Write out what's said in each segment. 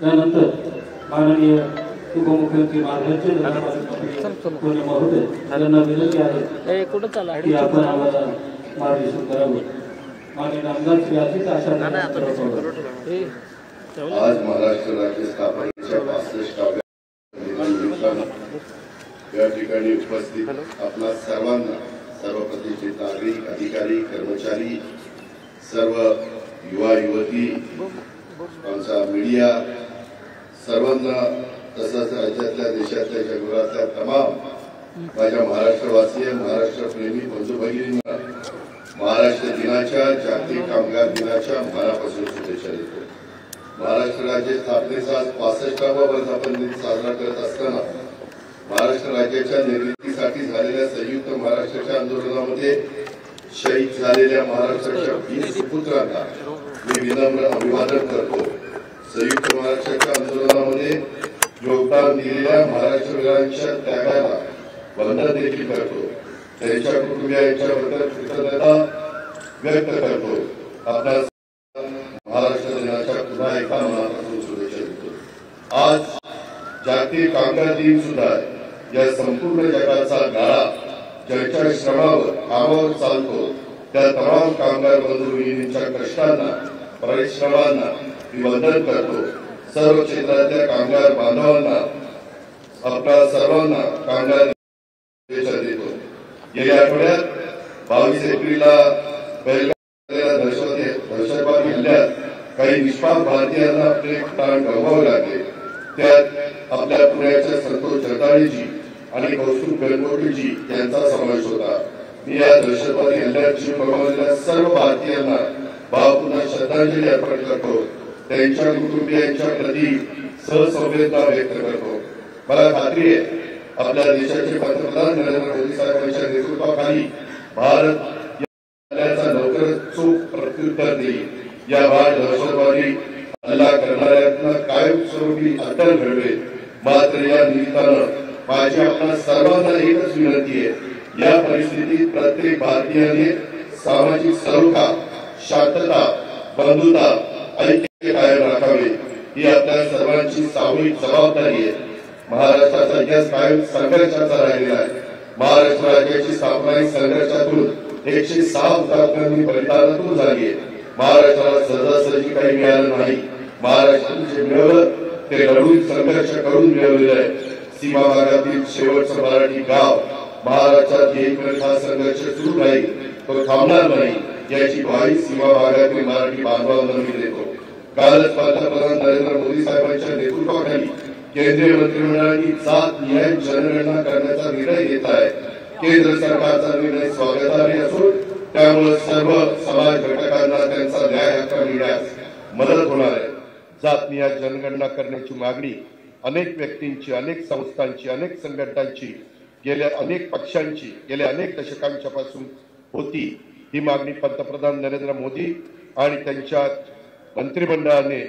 त्यानंतर माननीय उपमुख्यमंत्री महाराष्ट्र महोदय यांना विनंती आहे की आपण आम्हाला मार्गदर्शन करावं। माननीय नामदार श्री अजित आशा आज महाराष्ट्र राज्य स्थापनेच्या 65व्या या ठिकाणी उपस्थित आपल्या सर्वांना, सर्व प्रतिष्ठित नागरिक, अधिकारी, कर्मचारी, सर्व युवा युवती, आमचा मीडिया, सर्वांना, तसंच राज्यातल्या, देशातल्या, जगभरातल्या तमाम माझ्या महाराष्ट्रवासीय, महाराष्ट्रप्रेमी बंधू भगिनींना महाराष्ट्र दिनाच्या, जागतिक कामगार दिनाच्या मनापासून शुभेच्छा देतो। महाराष्ट्र राज्य स्थापनेचा 65वा वर्धापन दिन साजरा करत असताना महाराष्ट्र राज्याच्या निर्मितीसाठी झालेल्या संयुक्त महाराष्ट्राच्या आंदोलनामध्ये शहीद झालेल्या महाराष्ट्राच्या 20 सुपुत्रांना मी विनम्र अभिवादन करतो। संयुक्त महाराष्ट्राच्या आंदोलनामध्ये योगदान दिलेल्या महाराष्ट्रवीरांच्या त्यागाला वंदन देखील करतो। त्यांच्या कुटुंबियांच्याबद्दल कृतज्ञता व्यक्त करतो। आपल्या महाराष्ट्र दिनाच्या पुन्हा एका मनापासून शुभेच्छा देतो। आज जागतिक कामगार दिन सुद्धा या संपूर्ण जगाचा गाडा ज्यांच्या श्रमावर, कामावर चालतो त्या तमाम कामगार बंधू भगिनींच्या कष्टांना, परिश्रमांना मी वंदन करतो। सर्व क्षेत्रातल्या कामगार बांधवांना, आपल्या सर्वांना कामगार शुभेच्छा देतो। गेल्या आठवड्यात 22 एप्रिलला दहशतवादी हल्ल्यात काही निष्पाप भारतीयांना आपले प्राण गमवावे लागले। त्यात आपल्या पुण्याच्या संतोष जगदाळेजी आणि कौस्तुभ गणगोटीजी यांचा समावेश होता। मी या दहशतवादी हल्ल्यात जीव गमावलेल्या सर्व भारतीयांना भावपूर्ण श्रद्धांजली अर्पण करतो। त्यांच्या कुटुंबियांच्या प्रति सहसंवेदना व्यक्त करतो। मला खात्री आहे आपल्या देशाचे पंतप्रधान नरेंद्र मोदी साहेबांच्या नेतृत्वाखाली भारत याचा लवकरच चोख प्रत्युत्तर देईल। या भाग दहशतवादी हल्ला करणाऱ्यांना कायमस्वरूपी अटल घडवेल। मात्र या निमित्तानं माझी आपल्या सर्वांना एकच विनंती आहे, या परिस्थितीत प्रत्येक भारतीयाने सामाजिक सलोखा, शांतता, बंधुता, ऐक्य कायम राखावे ही आपल्या सर्वांची सामूहिक जबाबदारी आहे। महाराष्ट्राचा इतिहास कायम संघर्षाचा राहिलेला आहे। महाराष्ट्र राज्याची स्थापना ही संघर्षातून 106 हुतात्म्यांनी बलिदानातून झाली आहे। महाराष्ट्राला सहजासहजी काही मिळालं नाही। महाराष्ट्राने जे मिळवलं ते लढून संघर्ष करून मिळवलेलं आहे। सीमा भागातील शेवटचं मराठी गाव महाराष्ट्रात एक हा संघर्ष सुरू राहील, तो थांबणार नाही याची ग्वाही सीमा भागातील मराठी बांधवांना मी देतो। कालच पंतप्रधान नरेंद्र मोदी साहेबांच्या नेतृत्वाखाली केंद्रीय मंत्रिमंडळाने जात निहाय जनगणना करण्याचा निर्णय घेतला आहे। केंद्र सरकारचा निर्णय स्वागतार्ह असून त्यामुळे सर्व समाज घटकांना त्यांचा न्याय हक्क मिळण्यास मदत होणार आहे। जात निहाय जनगणना करण्याची मागणी अनेक व्यक्तींची, अनेक संस्थांची, अनेक संघटनांची, गेल्या अनेक पक्षांची गेल्या अनेक दशकांच्या पासून होती। ही मागणी पंतप्रधान नरेंद्र मोदी आणि त्यांच्या मंत्रिमंडळाने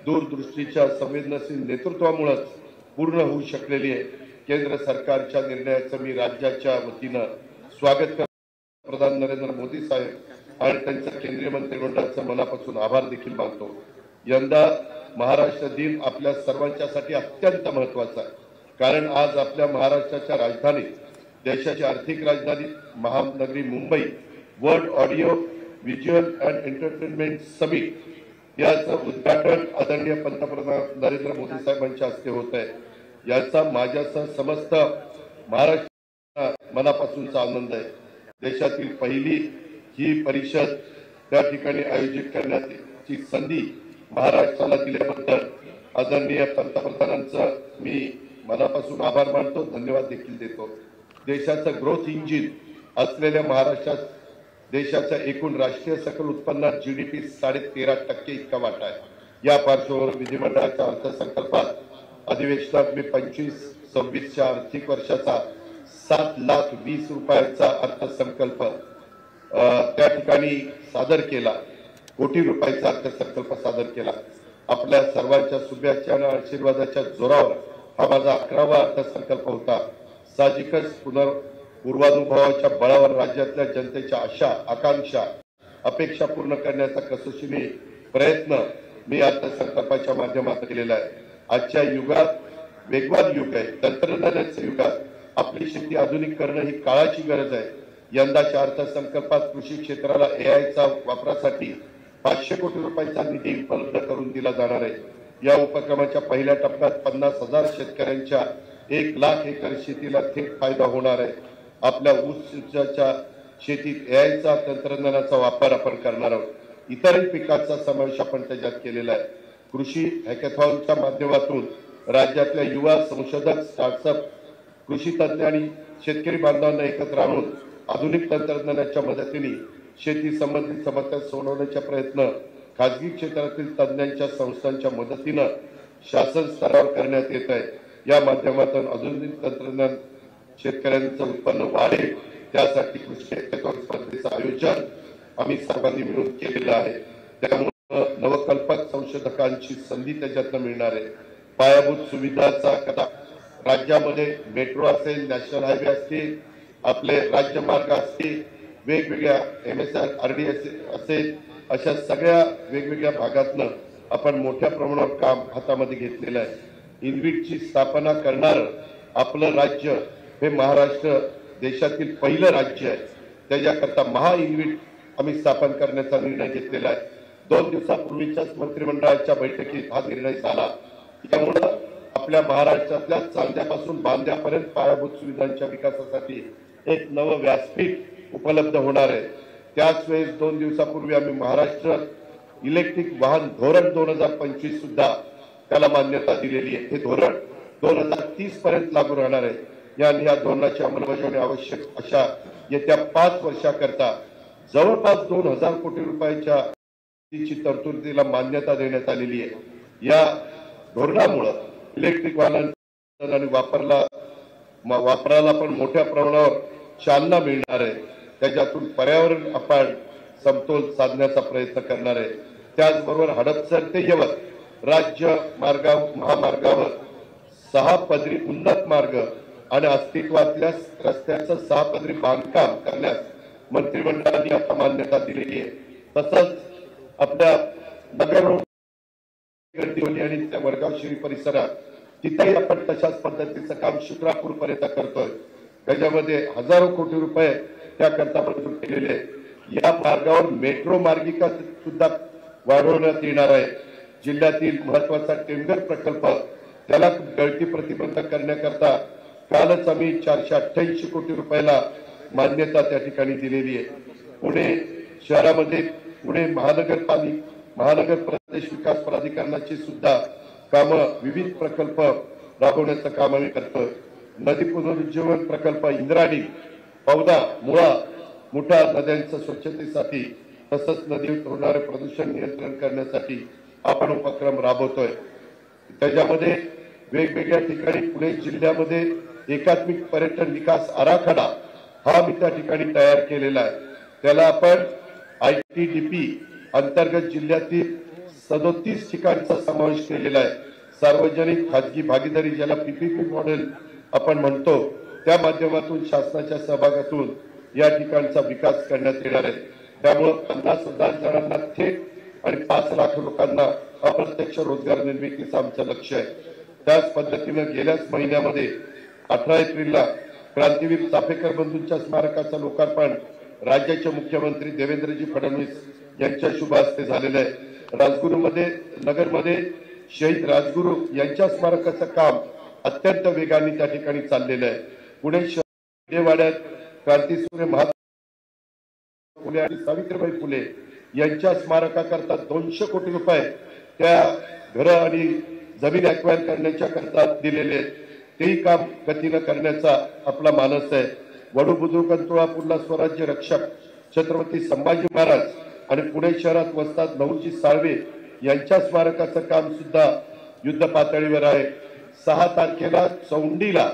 दूरदृष्टीच्या संवेदनशील नेतृत्वामुळेच पूर्ण होऊ शकलेली आहे। केंद्र सरकारच्या निर्णयाचं मी राज्याच्या वतीनं स्वागत करतो। पंतप्रधान नरेंद्र मोदी साहेब आणि त्यांच्या केंद्रीय मंत्रिमंडळाचं मनापासून आभार देखील मानतो। यंदा महाराष्ट्र दिन आपल्या सर्वांच्यासाठी अत्यंत महत्वाचा आहे, कारण आज आपल्या महाराष्ट्राच्या राजधानीत, देशाची आर्थिक राजधानी Mahanagari Mumbai world audio visual and entertainment summit याचं उद्घाटन आदरणीय पंतप्रधान नरेंद्र मोदी साहेबांच्या हस्ते होत आहे। याचा माझ्यासह समस्त महाराष्ट्र मनापासूनचा आनंद आहे। देशातील पहिली ही परिषद त्या ठिकाणी आयोजित करण्याची संधी महाराष्ट्राला दिल्याबद्दल आदरणीय पंतप्रधानांचं मी मनापासून आभार मानतो, धन्यवाद देखील देतो। देशाचं ग्रोथ इंजिन असलेल्या महाराष्ट्रात देशाच्या एकूण राष्ट्रीय सकल उत्पन्नात GDP 13.5% इतका वाटा आहे। या पार्श्वभूमीवर विधिमंडळाच्या अर्थसंकल्पात अधिवेशनात मी 25-26च्या आर्थिक वर्षाचा 7,20,00,000 रुपयांचा अर्थसंकल्प त्या ठिकाणी सादर केला। कोटी रुपयाचा अर्थसंकल्प सादर केला। आपल्या सर्वांच्या शुभेच्छा आणि आशीर्वादाच्या जोरावर हा माझा 11वा अर्थसंकल्प होता। साहजिकच पूर्वानुभवाच्या बळावर राज्यातल्या जनतेच्या आशा, आकांक्षा, अपेक्षा पूर्ण करण्याचा कसोशीने प्रयत्न मी आता संकल्पाच्या माध्यमातून केलेला आहे. आजच्या युगात वेगवान युग आहे, तंत्रज्ञानाच्या युगात आपली शेती आधुनिक करणं ही काळाची गरज आहे. यंदाच्या अर्थसंकल्पात कृषी क्षेत्राला एआयचा वापरासाठी 500 कोटी रुपयाचा निधी उपलब्ध करून दिला जाणार आहे. या उपक्रमाच्या पहिल्या टप्प्यात 50,000 शेतकऱ्यांच्या 1 लाख एकर शेतीला थेट फायदा होणार आहे. आपल्या ऊसाच्या शेतीत एआयचा तंत्रज्ञानाचा वापर आपण करणार आहोत. इतरही पिकांचा समावेश आपण त्याच्यात केलेला आहे. कृषी हॅकेथॉनच्या माध्यमातून राज्यातल्या युवा संशोधक, स्टार्टअप, कृषी तज्ञ आणि शेतकरी बांधवांना एकत्र आणून आधुनिक तंत्रज्ञानाच्या मदतीने शेती संबंधित समस्या सोडवण्याचा प्रयत्न खाजगी क्षेत्रातील तज्ञांच्या संस्थांच्या मदतीनं शासन स्तरावर करण्यात येत आहे. या माध्यमातून आधुनिक तंत्रज्ञान शेतकऱ्यांचं उत्पन्न वाढेल, त्यासाठी कृषी हॅकेथॉन स्पर्धेचं आयोजन आम्ही सर्वांनी मिळून केलेलं आहे. त्यामुळे नवकल्पक संशोधकांची संधी त्याच्यातनं मिळणार आहे. पायाभूत सुविधाचा कथा राज्यामध्ये मेट्रो असेल, नॅशनल हायवे असतील, आपले राज्यमार्ग असतील, वेगवेगळ्या MSRD असेल, अशा सगळ्या वेगवेगळ्या भागातनं आपण मोठ्या प्रमाणावर काम हातामध्ये घेतलेलं आहे. इनविटची स्थापना करणारं आपलं राज्य हे महाराष्ट्र देशातील पहिलं राज्य आहे. त्याच्याकरता महा इनविट आम्ही स्थापन करण्याचा निर्णय घेतलेला आहे. 2 दिवसापूर्वीच्याच मंत्रिमंडळाच्या बैठकीत हा निर्णय झाला. त्यामुळं आपल्या महाराष्ट्रातल्या चांद्यापासून बांद्यापर्यंत पायाभूत सुविधांच्या विकासासाठी एक नवं व्यासपीठ उपलब्ध होणार आहे. त्याच वेळेस 2 दिवसापूर्वी आम्ही महाराष्ट्र इलेक्ट्रिक वाहन धोरण 2025 सुद्धा त्याला मान्यता दिलेली आहे. हे धोरण 2030 पर्यंत लागू राहणार आहे. या धोरणाची अंमलबजावणी आवश्यक अशा येत्या 5 वर्षाकरता जवळपास 2,000 कोटी रुपयाच्या तरतुदीला मान्यता देण्यात आलेली आहे. या धोरणामुळे इलेक्ट्रिक वाहन आणि वापराला पण मोठ्या प्रमाणावर चालना मिळणार आहे. त्याच्यातून पर्यावरण आपण समतोल साधण्याचा प्रयत्न करणार आहे. त्याचबरोबर हडपसर ते यवत राज्य महामार्गावर 6 पदरी उन्नत मार्ग आणि अस्तित्वातल्या रस्त्याचं 6 पदरी बांधकाम करण्यास मंत्रिमंडळाने आता मान्यता दिलेली आहे. तसंच आपल्या नगर गर्दीवली आणि त्या वडगाव शिरी परिसरात तिथेही आपण तशाच पद्धतीचं काम शुक्रापूर पर्यंत करतोय. त्याच्यामध्ये हजारो कोटी रुपये त्याकरता मंजूर केलेले आहेत. या मार्गावर मेट्रो मार्गिका सुद्धा वाढवण्यात येणार आहे. जिल्ह्यातील महत्वाचा टेंडर प्रकल्प त्याला गळती प्रतिबंध करण्याकरता कालच आम्ही 488 कोटी रुपयाला मान्यता त्या ठिकाणी दिलेली आहे. पुणे शहरामध्ये पुणे महानगर प्रदेश विकास प्राधिकरणाची सुद्धा कामं, विविध प्रकल्प राबवण्याचं काम आम्ही करतोय. नदी पुनरुज्जीवन प्रकल्प इंद्राणी, पौदा, मुळा, मुठा नद्यांच्या स्वच्छतेसाठी तसंच नदीवर होणारे प्रदूषण नियंत्रण करण्यासाठी आपण उपक्रम राबवतोय. त्याच्यामध्ये वेगवेगळ्या ठिकाणी पुणे जिल्ह्यामध्ये एकात्मिक पर्यटन विकास आराखडा हा मी त्या ठिकाणी तयार केलेला आहे. त्याला आपण ITDP अंतर्गत जिल्ह्यातील 37 ठिकाणचा समावेश केलेला आहे. सार्वजनिक खाजगी भागीदारी ज्याला PPP मॉडेल आपण म्हणतो, त्या माध्यमातून शासनाच्या सहभागातून या ठिकाणचा विकास करण्यात येणार आहे. त्यामुळे 50,000 जणांना थेट आणि 5 लाख लोकांना अप्रत्यक्ष रोजगार निर्मितीचं आमचं लक्ष आहे. त्याच पद्धतीनं गेल्याच महिन्यामध्ये 18 एप्रिलला क्रांतीवीर चाफेकर बंधूंच्या स्मारकाचं लोकार्पण राज्याचे मुख्यमंत्री देवेंद्रजी फडणवीस यांच्या शुभ हस्ते झालेलं आहे. नगरमध्ये शहीद राजगुरू यांच्या स्मारकाचं काम अत्यंत वेगाने त्या ठिकाणी चाललेलं आहे. पुणे शहरात क्रांतीसूर्य महात्मा फुले आणि सावित्रीबाई फुले यांच्या स्मारकाकरता 200 कोटी रुपये त्या घरं आणि जमीन ॲक्वायर करण्याच्या करता दिलेले आहेत. तेही काम गतीनं करण्याचा आपला मानस आहे. वडू बुद्रुक तुळापूरला स्वराज्य रक्षक छत्रपती संभाजी महाराज आणि पुणे शहरात वसतात नहुजी साळवे यांच्या स्मारकाचं काम सुद्धा युद्ध पातळीवर आहे. 6 तारखेला चौंडीला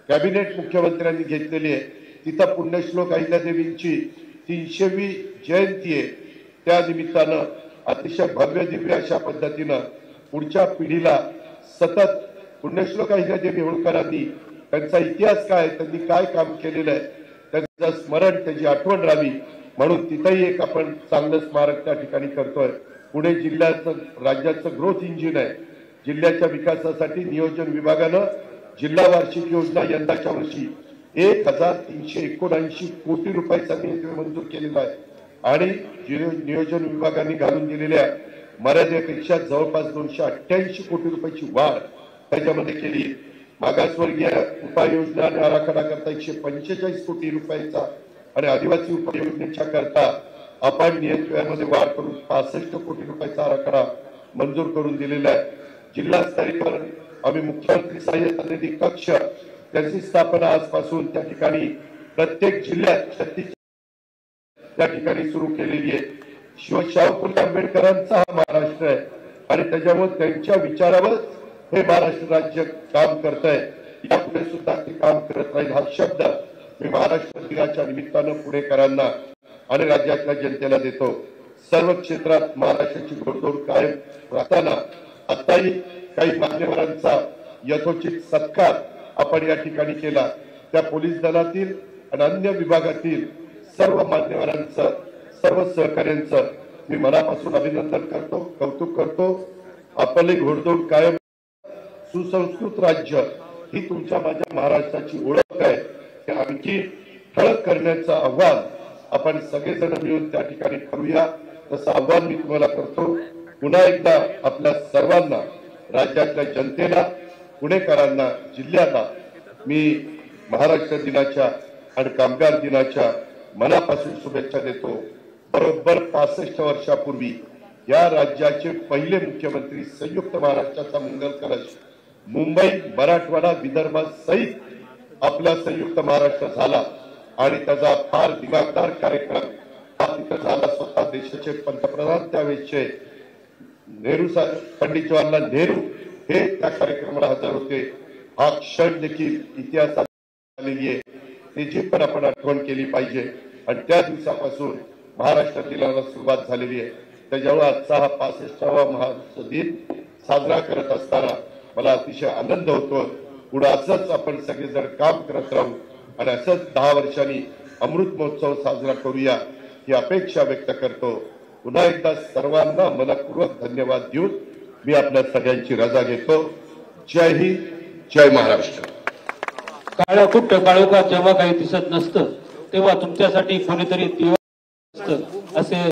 कॅबिनेट मुख्यमंत्र्यांनी घेतलेली आहे. तिथं पुण्यश्लोक अहिल्यादेवींची 300वी जयंती आहे. त्या निमित्तानं अतिशय भव्य दिव्य अशा पद्धतीनं पुढच्या पिढीला सतत पुण्यश्लोक अहिल्यादेवी होळकरांनी त्यांचा इतिहास काय, त्यांनी काय काम केलेलं आहे, त्यांचं स्मरण, त्याची आठवण राहावी म्हणून तिथंही एक आपण चांगलं स्मारक त्या ठिकाणी करतोय. पुणे जिल्ह्याचं राज्याचं ग्रोथ इंजिन आहे. जिल्ह्याच्या विकासासाठी नियोजन विभागानं जिल्हा वार्षिक योजना यंदाच्या वर्षी 1379 कोटी रुपयाचा निधी मंजूर केलेला आहे आणि नियोजन विभागाने घालून दिलेल्या मर्यादेपेक्षा जवळपास 288 कोटी रुपयाची वाढ त्याच्यामध्ये केली. मागासवर्गीय उपाययोजना आणि आराखडा करता 145 कोटी रुपयाचा आणि आदिवासी उपाययोजनेच्या करता अपाय नियंत्रणामध्ये वाढ करून 65 कोटी रुपयाचा आराखडा मंजूर करून दिलेला आहे. जिल्हा स्तरावर आम्ही मुख्यमंत्री सहाय्यता निधी कक्ष त्याची स्थापना आजपासून त्या ठिकाणी प्रत्येक जिल्ह्यात त्या ठिकाणी सुरू केलेली आहे. शाहू फुले आंबेडकरांचा हा महाराष्ट्र आहे आणि त्याच्यामुळे त्यांच्या विचारावर हे महाराष्ट्र राज्य काम करत आहे. यापुढे सुद्धा ते काम करत राहील हा शब्द मी महाराष्ट्र दिनाच्या निमित्तानं पुणेकरांना आणि राज्यातल्या जनतेला देतो. सर्व क्षेत्रात महाराष्ट्राची घोडदौड कायम राहताना आताही काही मान्यवरांचा यथोचित सत्कार आपण या ठिकाणी केला. त्या पोलीस दलातील आणि अन्य विभागातील सर्व मान्यवरांचं सर्व सहकार्यांचं मी मनापासून अभिनंदन करतो, कौतुक करतो. आपली घोडदौड कायम सुसंस्कृत राज्य ही तुमच्या माझ्या महाराष्ट्राची ओळख आहे. ते आणखी ठळक करण्याचं आव्हान आपण सगळेजण मिळून त्या ठिकाणी करूया. तसं आव्हान मी तुम्हाला करतो. पुन्हा एकदा आपल्या सर्वांना, राज्यातल्या जनतेला, पुणेकरांना, जिल्ह्याला मी महाराष्ट्र दिनाच्या आणि कामगार दिनाच्या मनापासून शुभेच्छा देतो. बरोबर 65 वर्षापूर्वी या राज्याचे पहिले मुख्यमंत्री संयुक्त महाराष्ट्राचा मंगल कलश मुंबई, मराठवाडा, विदर्भासहित आपला संयुक्त महाराष्ट्र झाला आणि त्याचा फार दिमागदार कार्यक्रम हा तिथे झाला. स्वतः देशाचे पंतप्रधान त्यावेळेचे पंडित जवाहरलाल नेहरू हे त्या कार्यक्रमाला हजर होते. हा क्षण देखील इतिहासात आलेली आहे, त्याची पण आपण आठवण केली पाहिजे आणि त्या दिवसापासून महाराष्ट्र दिनाला सुरुवात झालेली आहे. त्याच्यामुळे आजचा हा 65वा महाराष्ट्र दिन साजरा करत असताना मला अतिशय आनंद होतो. पुढे असंच आपण सगळेजण काम करत राहू आणि असंच 10 वर्षांनी अमृत महोत्सव साजरा करूया ही अपेक्षा व्यक्त करतो. पुन्हा एकदा सर्वांना मनपूर्वक धन्यवाद देऊन मी आपल्या सगळ्यांची रजा घेतो. जय हिंद, जय महाराष्ट्र. काळोख जेव्हा काही दिसत नसतं तेव्हा तुमच्यासाठी कोणीतरी दिवा असतं असे